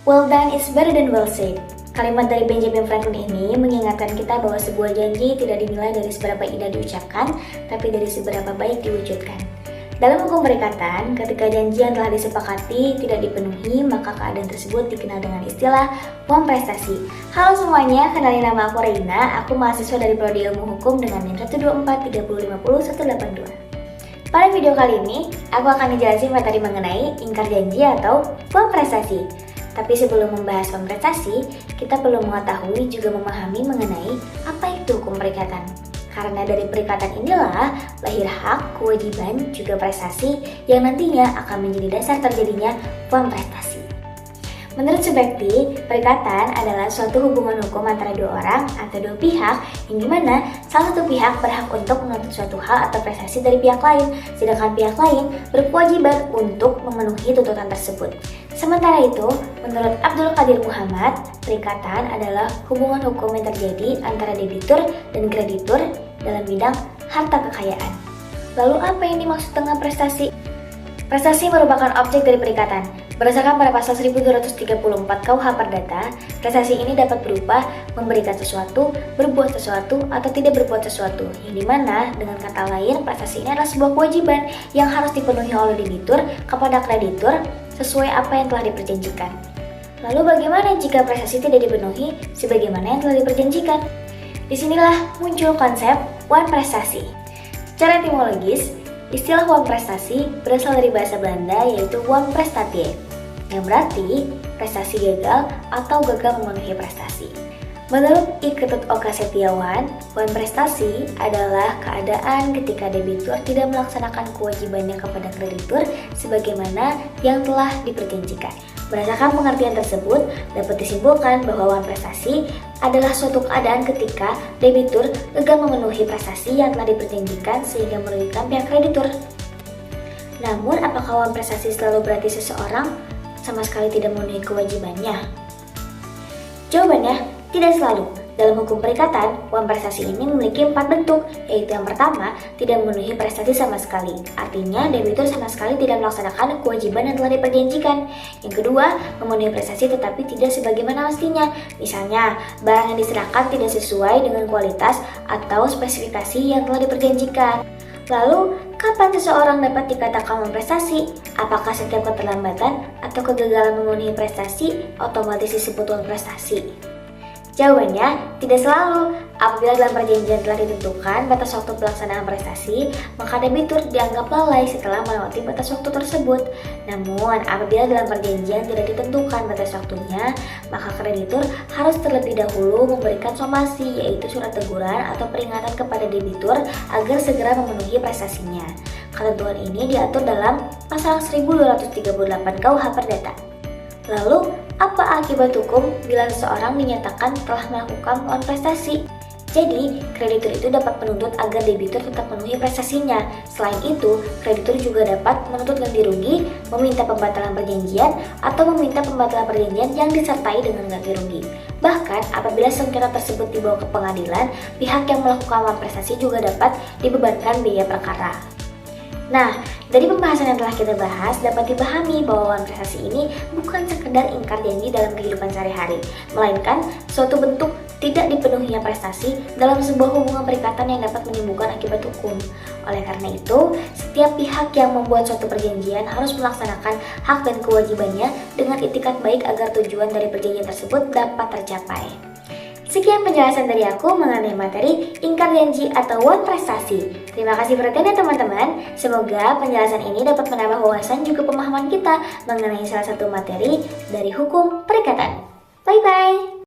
Well done is better than well said. Kalimat dari Benjamin Franklin ini mengingatkan kita bahwa sebuah janji tidak dinilai dari seberapa indah diucapkan, tapi dari seberapa baik diwujudkan. Dalam hukum perikatan, ketika janji yang telah disepakati tidak dipenuhi, maka keadaan tersebut dikenal dengan istilah uang prestasi. Halo semuanya, kenalin nama aku Reina, aku mahasiswa dari Prodi Ilmu Hukum dengan NIM 12430500182. Pada video kali ini, aku akan dijelasin materi mengenai ingkar janji atau uang prestasi. Tapi sebelum membahas uang prestasi, kita perlu mengetahui juga memahami mengenai apa itu hukum perikatan. Karena dari perikatan inilah lahir hak, kewajiban, juga prestasi yang nantinya akan menjadi dasar terjadinya uang prestasi. Menurut Subekti, perikatan adalah suatu hubungan hukum antara dua orang atau dua pihak yang dimana salah satu pihak berhak untuk menuntut suatu hal atau prestasi dari pihak lain, sedangkan pihak lain berkewajiban untuk memenuhi tuntutan tersebut. Sementara itu, menurut Abdul Qadir Muhammad, perikatan adalah hubungan hukum yang terjadi antara debitur dan kreditur dalam bidang harta kekayaan. Lalu apa yang dimaksud dengan prestasi? Prestasi merupakan objek dari perikatan. Berdasarkan pada pasal 1234 KUH Perdata, prestasi ini dapat berupa memberikan sesuatu, berbuat sesuatu, atau tidak berbuat sesuatu. Yang dimana, dengan kata lain, prestasi ini adalah sebuah kewajiban yang harus dipenuhi oleh debitur kepada kreditur sesuai apa yang telah diperjanjikan. Lalu bagaimana jika prestasi tidak dipenuhi sebagaimana yang telah diperjanjikan? Disinilah muncul konsep uang prestasi. Secara etimologis, istilah uang prestasi berasal dari bahasa Belanda yaitu uang prestatie, yang berarti prestasi gagal atau gagal memenuhi prestasi. Menurut I. Ketut Oka Setiawan, uang prestasi adalah keadaan ketika debitur tidak melaksanakan kewajibannya kepada kreditur sebagaimana yang telah diperjanjikan. Berdasarkan pengertian tersebut, dapat disimpulkan bahwa uang prestasi adalah suatu keadaan ketika debitur gagal memenuhi prestasi yang telah diperjanjikan sehingga merugikan pihak kreditur. Namun, apakah uang prestasi selalu berarti seseorang sama sekali tidak memenuhi kewajibannya? Jawabannya, tidak selalu. Dalam hukum perikatan, uang prestasi ini memiliki 4 bentuk, yaitu yang pertama, tidak memenuhi prestasi sama sekali. Artinya, debitur sama sekali tidak melaksanakan kewajiban yang telah diperjanjikan. Yang kedua, memenuhi prestasi tetapi tidak sebagaimana mestinya. Misalnya, barang yang diserahkan tidak sesuai dengan kualitas atau spesifikasi yang telah diperjanjikan. Lalu, kapan seseorang dapat dikatakan memprestasi? Apakah setiap keterlambatan atau kegagalan memenuhi prestasi otomatis disebut uang prestasi? Jawabannya, tidak selalu. Apabila dalam perjanjian telah ditentukan batas waktu pelaksanaan prestasi, maka debitur dianggap lalai setelah melewati batas waktu tersebut. Namun, apabila dalam perjanjian tidak ditentukan batas waktunya, maka kreditur harus terlebih dahulu memberikan somasi, yaitu surat teguran atau peringatan kepada debitur agar segera memenuhi prestasinya. Ketentuan ini diatur dalam pasal 1238 KUH Perdata. Lalu, apa akibat hukum bila seseorang dinyatakan telah melakukan uang prestasi? Jadi, kreditur itu dapat menuntut agar debitur tetap memenuhi prestasinya. Selain itu, kreditur juga dapat menuntut ganti rugi, meminta pembatalan perjanjian, atau meminta pembatalan perjanjian yang disertai dengan ganti rugi. Bahkan, apabila sengketa tersebut dibawa ke pengadilan, pihak yang melakukan uang prestasi juga dapat dibebankan biaya perkara. Nah, dari pembahasan yang telah kita bahas, dapat dipahami bahwa uang prestasi ini bukan sekedar ingkar janji dalam kehidupan sehari-hari, melainkan suatu bentuk tidak dipenuhinya prestasi dalam sebuah hubungan perikatan yang dapat menimbulkan akibat hukum. Oleh karena itu, setiap pihak yang membuat suatu perjanjian harus melaksanakan hak dan kewajibannya dengan itikat baik agar tujuan dari perjanjian tersebut dapat tercapai. Sekian penjelasan dari aku mengenai materi ingkar janji atau uang prestasi. Terima kasih perhatiannya teman-teman. Semoga penjelasan ini dapat menambah wawasan juga pemahaman kita mengenai salah satu materi dari hukum perikatan. Bye-bye!